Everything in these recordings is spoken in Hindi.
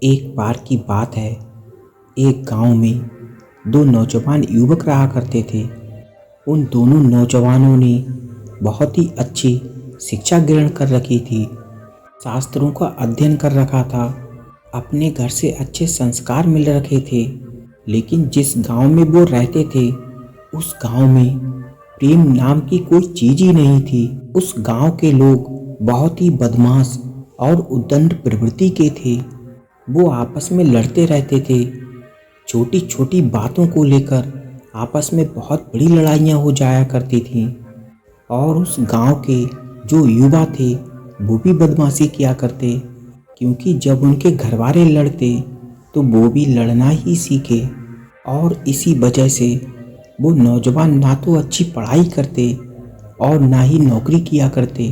एक बार की बात है, एक गांव में दो नौजवान युवक रहा करते थे। उन दोनों नौजवानों ने बहुत ही अच्छी शिक्षा ग्रहण कर रखी थी, शास्त्रों का अध्ययन कर रखा था, अपने घर से अच्छे संस्कार मिल रखे थे। लेकिन जिस गांव में वो रहते थे, उस गांव में प्रेम नाम की कोई चीज ही नहीं थी। उस गांव के लोग बहुत ही बदमाश और उद्दंड प्रवृत्ति के थे। वो आपस में लड़ते रहते थे। छोटी छोटी बातों को लेकर आपस में बहुत बड़ी लड़ाइयाँ हो जाया करती थीं। और उस गांव के जो युवा थे वो भी बदमाशी किया करते, क्योंकि जब उनके घरवाले लड़ते तो वो भी लड़ना ही सीखे। और इसी वजह से वो नौजवान ना तो अच्छी पढ़ाई करते और ना ही नौकरी किया करते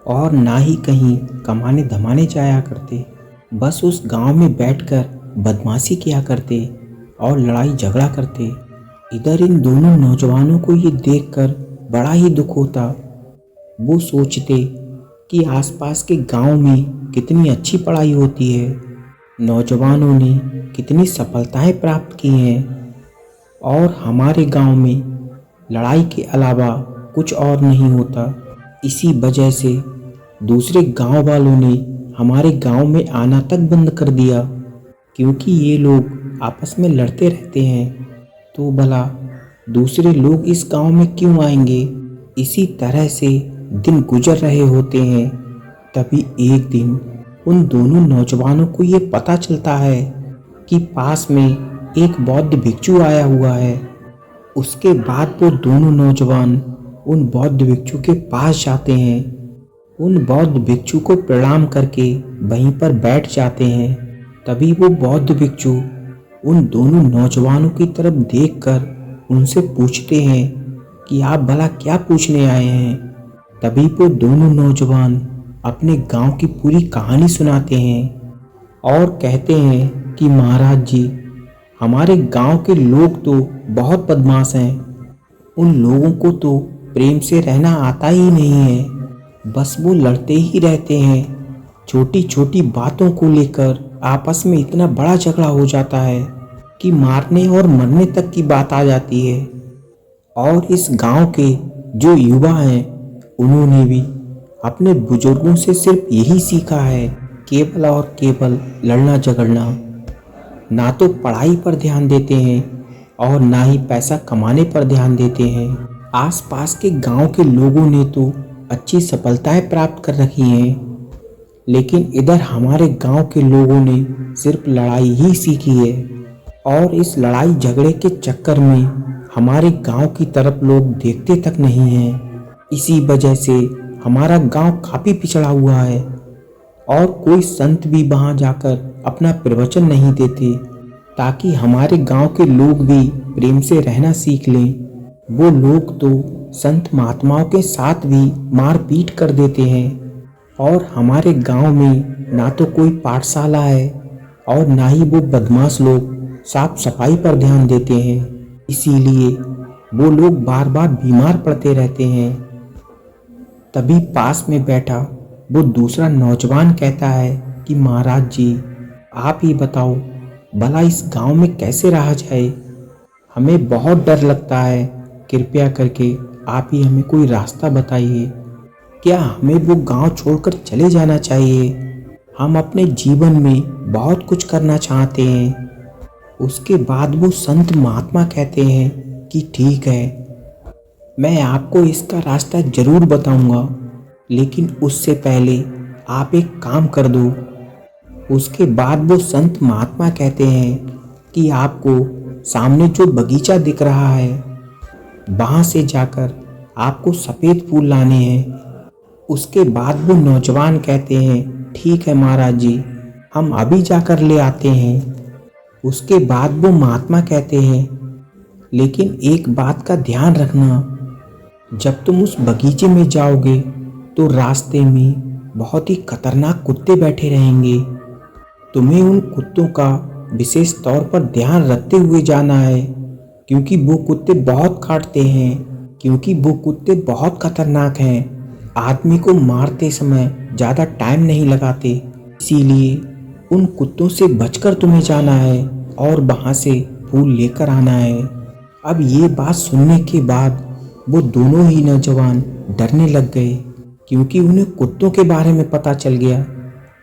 और ना ही कहीं कमाने धमाने जाया करते। बस उस गांव में बैठकर बदमाशी किया करते और लड़ाई झगड़ा करते। इधर इन दोनों नौजवानों को ये देखकर बड़ा ही दुख होता। वो सोचते कि आसपास के गांव में कितनी अच्छी पढ़ाई होती है, नौजवानों ने कितनी सफलताएं प्राप्त की हैं, और हमारे गांव में लड़ाई के अलावा कुछ और नहीं होता। इसी वजह से दूसरे गांव वालों ने हमारे गांव में आना तक बंद कर दिया, क्योंकि ये लोग आपस में लड़ते रहते हैं, तो भला दूसरे लोग इस गांव में क्यों आएंगे। इसी तरह से दिन गुजर रहे होते हैं। तभी एक दिन उन दोनों नौजवानों को ये पता चलता है कि पास में एक बौद्ध भिक्षु आया हुआ है। उसके बाद वो दोनों नौजवान उन बौद्ध भिक्षु के पास जाते हैं। उन बौद्ध भिक्षु को प्रणाम करके वहीं पर बैठ जाते हैं। तभी वो बौद्ध भिक्षु उन दोनों नौजवानों की तरफ देखकर उनसे पूछते हैं कि आप भला क्या पूछने आए हैं। तभी वो दोनों नौजवान अपने गांव की पूरी कहानी सुनाते हैं और कहते हैं कि महाराज जी, हमारे गांव के लोग तो बहुत बदमाश हैं। उन लोगों को तो प्रेम से रहना आता ही नहीं है, बस वो लड़ते ही रहते हैं। छोटी छोटी बातों को लेकर आपस में इतना बड़ा झगड़ा हो जाता है कि मारने और मरने तक की बात आ जाती है। और इस गांव के जो युवा हैं, उन्होंने भी अपने बुजुर्गों से सिर्फ यही सीखा है, केवल और केवल लड़ना झगड़ना। ना तो पढ़ाई पर ध्यान देते हैं और ना ही पैसा कमाने पर ध्यान देते हैं। आसपास के गांव के लोगों ने तो अच्छी सफलताएं प्राप्त कर रखी हैं, लेकिन इधर हमारे गांव के लोगों ने सिर्फ लड़ाई ही सीखी है। और इस लड़ाई झगड़े के चक्कर में हमारे गांव की तरफ लोग देखते तक नहीं हैं। इसी वजह से हमारा गांव काफ़ी पिछड़ा हुआ है और कोई संत भी वहां जाकर अपना प्रवचन नहीं देते, ताकि हमारे गांव के लोग भी प्रेम से रहना सीख लें। वो लोग तो संत महात्माओं के साथ भी मारपीट कर देते हैं। और हमारे गांव में ना तो कोई पाठशाला है और ना ही वो बदमाश लोग साफ सफाई पर ध्यान देते हैं। इसीलिए वो लोग बार बार बीमार पड़ते रहते हैं। तभी पास में बैठा वो दूसरा नौजवान कहता है कि महाराज जी, आप ही बताओ, भला इस गांव में कैसे रहा जाए। हमें बहुत डर लगता है, कृपया करके आप ही हमें कोई रास्ता बताइए। क्या हमें वो गांव छोड़कर चले जाना चाहिए? हम अपने जीवन में बहुत कुछ करना चाहते हैं। उसके बाद वो संत महात्मा कहते हैं कि ठीक है, मैं आपको इसका रास्ता ज़रूर बताऊंगा, लेकिन उससे पहले आप एक काम कर दो। उसके बाद वो संत महात्मा कहते हैं कि आपको सामने जो बगीचा दिख रहा है, वहाँ से जाकर आपको सफ़ेद फूल लाने हैं। उसके बाद वो नौजवान कहते हैं ठीक है महाराज जी, हम अभी जाकर ले आते हैं। उसके बाद वो महात्मा कहते हैं लेकिन एक बात का ध्यान रखना, जब तुम उस बगीचे में जाओगे तो रास्ते में बहुत ही खतरनाक कुत्ते बैठे रहेंगे। तुम्हें उन कुत्तों का विशेष तौर पर ध्यान रखते हुए जाना है, क्योंकि वो कुत्ते बहुत काटते हैं, क्योंकि वो कुत्ते बहुत खतरनाक हैं। आदमी को मारते समय ज़्यादा टाइम नहीं लगाते। इसीलिए उन कुत्तों से बचकर तुम्हें जाना है और वहाँ से फूल लेकर आना है। अब ये बात सुनने के बाद वो दोनों ही नौजवान डरने लग गए, क्योंकि उन्हें कुत्तों के बारे में पता चल गया,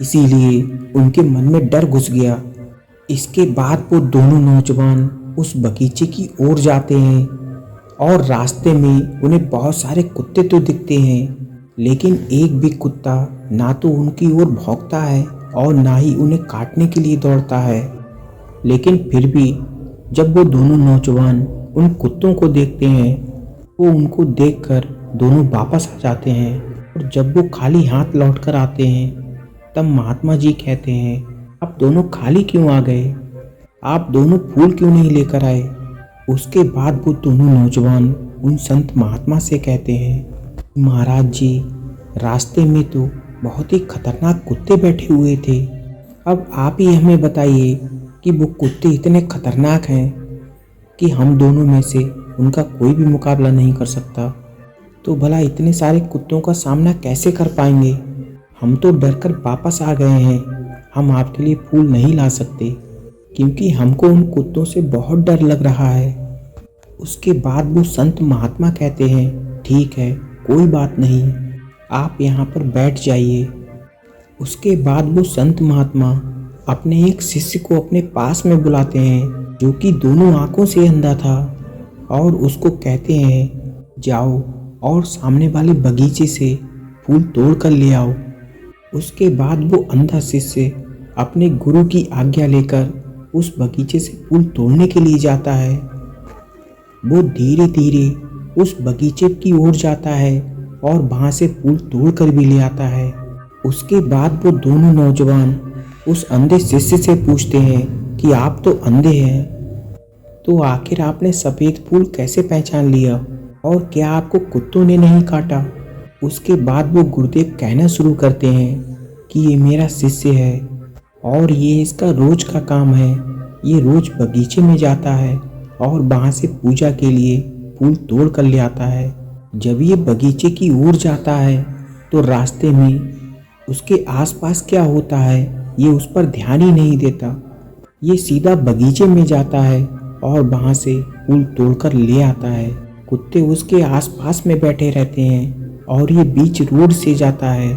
इसीलिए उनके मन में डर घुस गया। इसके बाद वो दोनों नौजवान उस बगीचे की ओर जाते हैं और रास्ते में उन्हें बहुत सारे कुत्ते तो दिखते हैं, लेकिन एक भी कुत्ता ना तो उनकी ओर भौंकता है और ना ही उन्हें काटने के लिए दौड़ता है। लेकिन फिर भी जब वो दोनों नौजवान उन कुत्तों को देखते हैं, वो उनको देखकर दोनों वापस आ जाते हैं। और जब वो खाली हाथ लौटकर आते हैं, तब महात्मा जी कहते हैं, आप दोनों खाली क्यों आ गए? आप दोनों फूल क्यों नहीं लेकर आए? उसके बाद वो दोनों नौजवान उन संत महात्मा से कहते हैं, महाराज जी, रास्ते में तो बहुत ही खतरनाक कुत्ते बैठे हुए थे। अब आप ही हमें बताइए कि वो कुत्ते इतने खतरनाक हैं कि हम दोनों में से उनका कोई भी मुकाबला नहीं कर सकता। तो भला इतने सारे कुत्तों का सामना कैसे कर पाएंगे? हम तो डरकर वापस आ गए हैं। हम आपके लिए फूल नहीं ला सकते, क्योंकि हमको उन कुत्तों से बहुत डर लग रहा है। उसके बाद वो संत महात्मा कहते हैं, ठीक है, कोई बात नहीं, आप यहाँ पर बैठ जाइए। उसके बाद वो संत महात्मा अपने एक शिष्य को अपने पास में बुलाते हैं, जो कि दोनों आंखों से अंधा था, और उसको कहते हैं, जाओ और सामने वाले बगीचे से फूल तोड़ कर ले आओ। उसके बाद वो अंधा शिष्य अपने गुरु की आज्ञा लेकर उस बगीचे से फूल तोड़ने के लिए जाता है। वो धीरे धीरे उस बगीचे की ओर जाता है और वहाँ से फूल तोड़ कर भी ले आता है। उसके बाद वो दोनों नौजवान उस अंधे शिष्य से पूछते हैं कि आप तो अंधे हैं, तो आखिर आपने सफ़ेद फूल कैसे पहचान लिया, और क्या आपको कुत्तों ने नहीं काटा? उसके बाद वो गुरुदेव कहना शुरू करते हैं कि ये मेरा शिष्य है और ये इसका रोज का काम है। ये रोज बगीचे में जाता है और वहाँ से पूजा के लिए फूल तोड़ कर ले आता है। जब ये बगीचे की ओर जाता है तो रास्ते में उसके आसपास क्या होता है ये उस पर ध्यान ही नहीं देता। ये सीधा बगीचे में जाता है और वहाँ से फूल तोड़कर ले आता है। कुत्ते उसके आसपास में बैठे रहते हैं और ये बीच रोड से जाता है।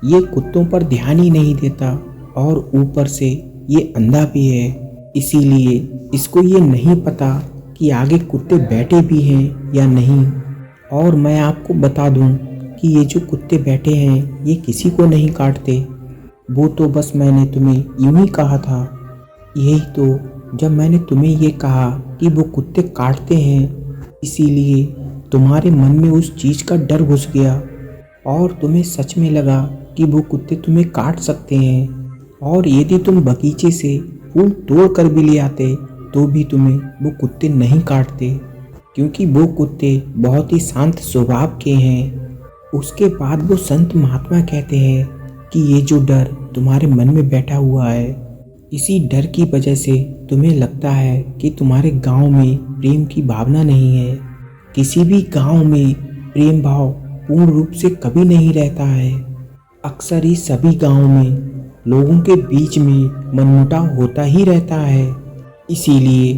ये कुत्तों पर ध्यान ही नहीं देता और ऊपर से ये अंधा भी है, इसीलिए इसको ये नहीं पता कि आगे कुत्ते बैठे भी हैं या नहीं। और मैं आपको बता दूं कि ये जो कुत्ते बैठे हैं ये किसी को नहीं काटते। वो तो बस मैंने तुम्हें यूं ही कहा था। यही तो जब मैंने तुम्हें ये कहा कि वो कुत्ते काटते हैं, इसीलिए तुम्हारे मन में उस चीज़ का डर घुस गया और तुम्हें सच में लगा कि वो कुत्ते तुम्हें काट सकते हैं। और यदि तुम बगीचे से फूल तोड़ कर भी ले आते तो भी तुम्हें वो कुत्ते नहीं काटते, क्योंकि वो कुत्ते बहुत ही शांत स्वभाव के हैं। उसके बाद वो संत महात्मा कहते हैं कि ये जो डर तुम्हारे मन में बैठा हुआ है, इसी डर की वजह से तुम्हें लगता है कि तुम्हारे गांव में प्रेम की भावना नहीं है। किसी भी गांव में प्रेम भाव पूर्ण रूप से कभी नहीं रहता है। अक्सर ही सभी गांवों में लोगों के बीच में मनमुटाव होता ही रहता है। इसीलिए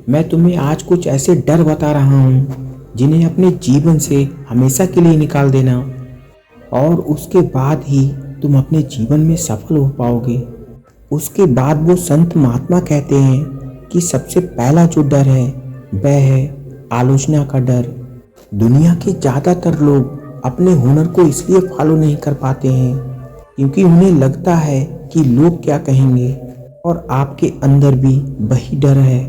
मैं तुम्हें आज कुछ ऐसे डर बता रहा हूँ जिन्हें अपने जीवन से हमेशा के लिए निकाल देना, और उसके बाद ही तुम अपने जीवन में सफल हो पाओगे। उसके बाद वो संत महात्मा कहते हैं कि सबसे पहला जो डर है वह है आलोचना का डर। दुनिया के ज़्यादातर लोग अपने हुनर को इसलिए फॉलो नहीं कर पाते हैं क्योंकि उन्हें लगता है कि लोग क्या कहेंगे, और आपके अंदर भी वही डर है।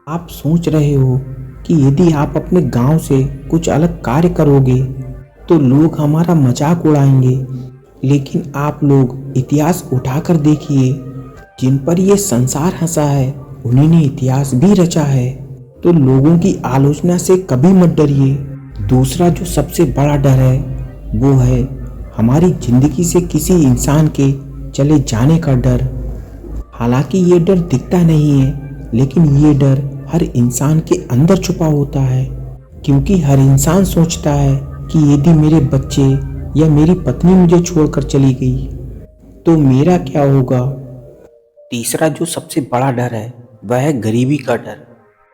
आप सोच रहे हो कि यदि आप अपने गांव से कुछ अलग कार्य करोगे तो लोग हमारा मजाक उड़ाएंगे, लेकिन आप लोग इतिहास उठाकर देखिए, जिन पर ये संसार हंसा है उन्हीं ने इतिहास भी रचा है। तो लोगों की आलोचना से कभी मत डरिए। दूसरा जो सबसे बड़ा डर है वो है हमारी जिंदगी से किसी इंसान के चले जाने का डर। हालांकि ये डर दिखता नहीं है, लेकिन ये डर हर इंसान के अंदर छुपा होता है, क्योंकि हर इंसान सोचता है कि यदि मेरे बच्चे या मेरी पत्नी मुझे छोड़कर चली गई तो मेरा क्या होगा। तीसरा जो सबसे बड़ा डर है वह है गरीबी का डर।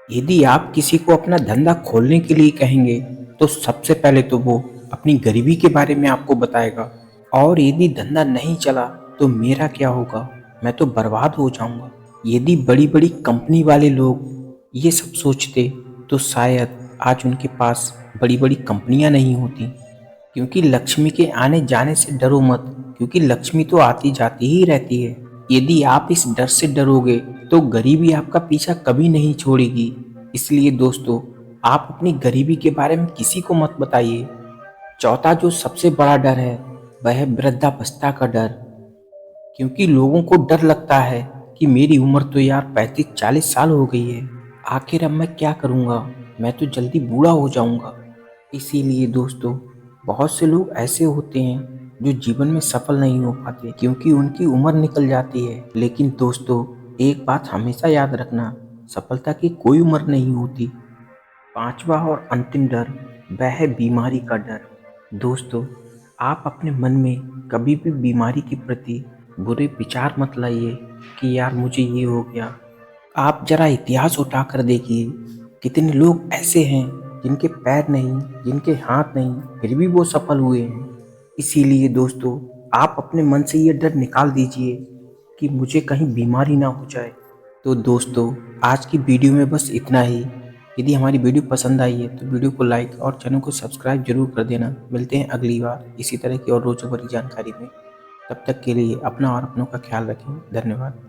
यदि आप किसी को अपना धंधा खोलने के लिए कहेंगे तो सबसे पहले तो वो अपनी गरीबी के बारे में आपको बताएगा, और यदि धंधा नहीं चला तो मेरा क्या होगा, मैं तो बर्बाद हो जाऊंगा। यदि बड़ी बड़ी कंपनी वाले लोग ये सब सोचते तो शायद आज उनके पास बड़ी बड़ी कंपनियां नहीं होती। क्योंकि लक्ष्मी के आने जाने से डरो मत, क्योंकि लक्ष्मी तो आती जाती ही रहती है। यदि आप इस डर से डरोगे तो गरीबी आपका पीछा कभी नहीं छोड़ेगी। इसलिए दोस्तों, आप अपनी गरीबी के बारे में किसी को मत बताइए। चौथा जो सबसे बड़ा डर है वह है वृद्धावस्था का डर। क्योंकि लोगों को डर लगता है कि मेरी उम्र तो यार 35-40 साल हो गई है, आखिर अब मैं क्या करूँगा, मैं तो जल्दी बूढ़ा हो जाऊँगा। इसीलिए दोस्तों, बहुत से लोग ऐसे होते हैं जो जीवन में सफल नहीं हो पाते क्योंकि उनकी उम्र निकल जाती है। लेकिन दोस्तों, एक बात हमेशा याद रखना, सफलता की कोई उम्र नहीं होती। पांचवा और अंतिम डर वह है बीमारी का डर। दोस्तों, आप अपने मन में कभी भी बीमारी के प्रति बुरे विचार मत लाइए कि यार मुझे ये हो गया। आप जरा इतिहास उठाकर देखिए, कितने लोग ऐसे हैं जिनके पैर नहीं, जिनके हाथ नहीं, फिर भी वो सफल हुए हैं। इसीलिए दोस्तों, आप अपने मन से ये डर निकाल दीजिए कि मुझे कहीं बीमारी ना हो जाए। तो दोस्तों, आज की वीडियो में बस इतना ही। यदि हमारी वीडियो पसंद आई है तो वीडियो को लाइक और चैनल को सब्सक्राइब जरूर कर देना। मिलते हैं अगली बार इसी तरह की और रोचक भरी जानकारी में। तब तक के लिए अपना और अपनों का ख्याल रखें। धन्यवाद।